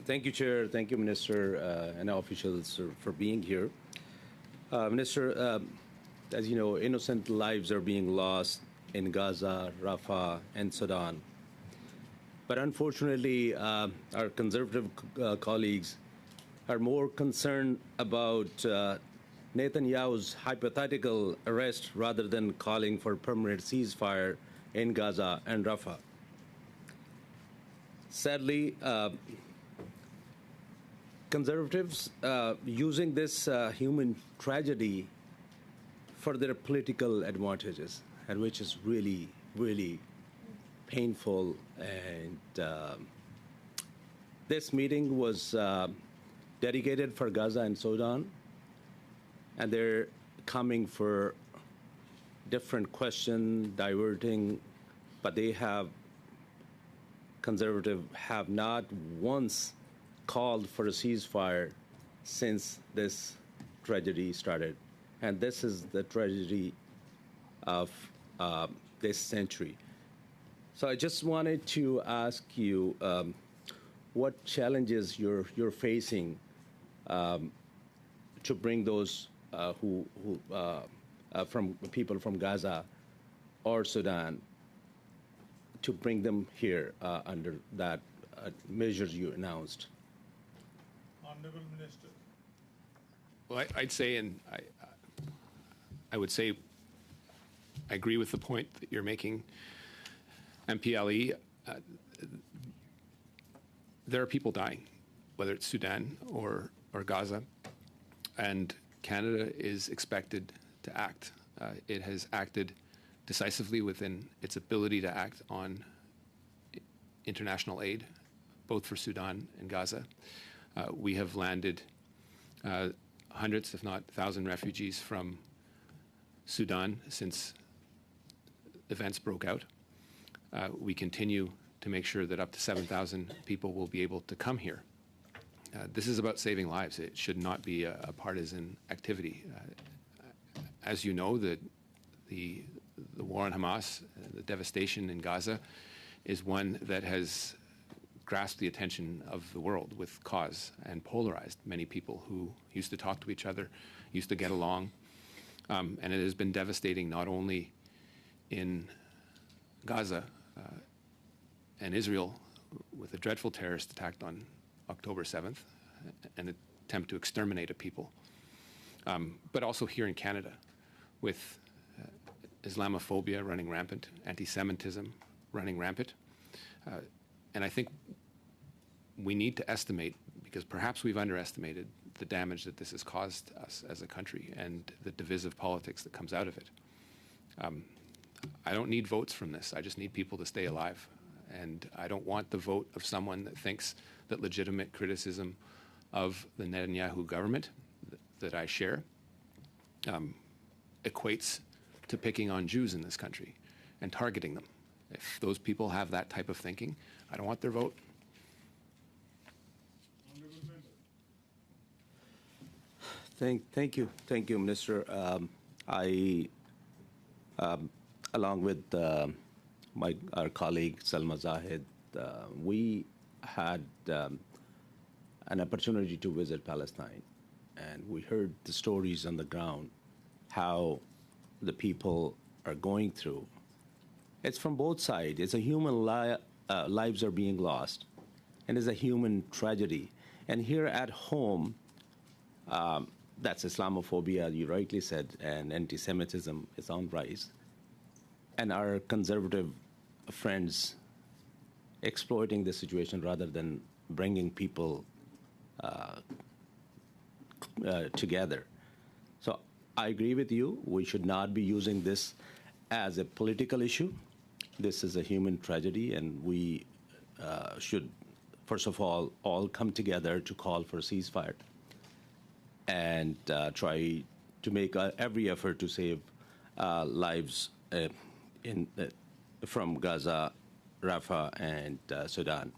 Thank you, Chair. Thank you, Minister, and officials for being here. Minister, as you know, innocent lives are being lost in Gaza, Rafah, and Sudan. But unfortunately, our conservative colleagues are more concerned about Netanyahu's hypothetical arrest rather than calling for permanent ceasefire in Gaza and Rafah. Sadly, conservatives using this human tragedy for their political advantages, and which is really, really painful. And this meeting was dedicated for Gaza and Sudan, and they're coming for different question, diverting, but conservative have not once called for a ceasefire since this tragedy started. And this is the tragedy of this century. So I just wanted to ask you what challenges you're facing to bring those from people from Gaza or Sudan, to bring them here under that measures you announced. Honorable Minister. Well, I'd say, and I would say, I agree with the point that you're making, MPLE. There are people dying, whether it's Sudan or Gaza, and Canada is expected to act. It has acted decisively within its ability to act on international aid, both for Sudan and Gaza. We have landed hundreds, if not 1,000, refugees from Sudan since events broke out. We continue to make sure that up to 7,000 people will be able to come here. This is about saving lives. It should not be a partisan activity. As you know, the war on Hamas, the devastation in Gaza, is one that has grasped the attention of the world with cause and polarized many people who used to talk to each other, used to get along. And it has been devastating not only in Gaza and Israel with a dreadful terrorist attack on October 7th, an attempt to exterminate a people, but also here in Canada with Islamophobia running rampant, anti-Semitism running rampant. And I think we need to estimate, because perhaps we've underestimated the damage that this has caused us as a country and the divisive politics that comes out of it. I don't need votes from this. I just need people to stay alive. And I don't want the vote of someone that thinks that legitimate criticism of the Netanyahu government that I share equates to picking on Jews in this country and targeting them. If those people have that type of thinking, I don't want their vote. Thank you, Minister. I, along with our colleague Salma Zahid, we had an opportunity to visit Palestine, and we heard the stories on the ground, how the people are going through. It's from both sides. It's a human lives are being lost, and it's a human tragedy. And here at home, that's Islamophobia, you rightly said, and anti-Semitism is on rise. And our conservative friends exploiting the situation rather than bringing people together. So I agree with you. We should not be using this as a political issue. This is a human tragedy, and we should, first of all come together to call for a ceasefire and try to make every effort to save lives from Gaza, Rafah, and Sudan.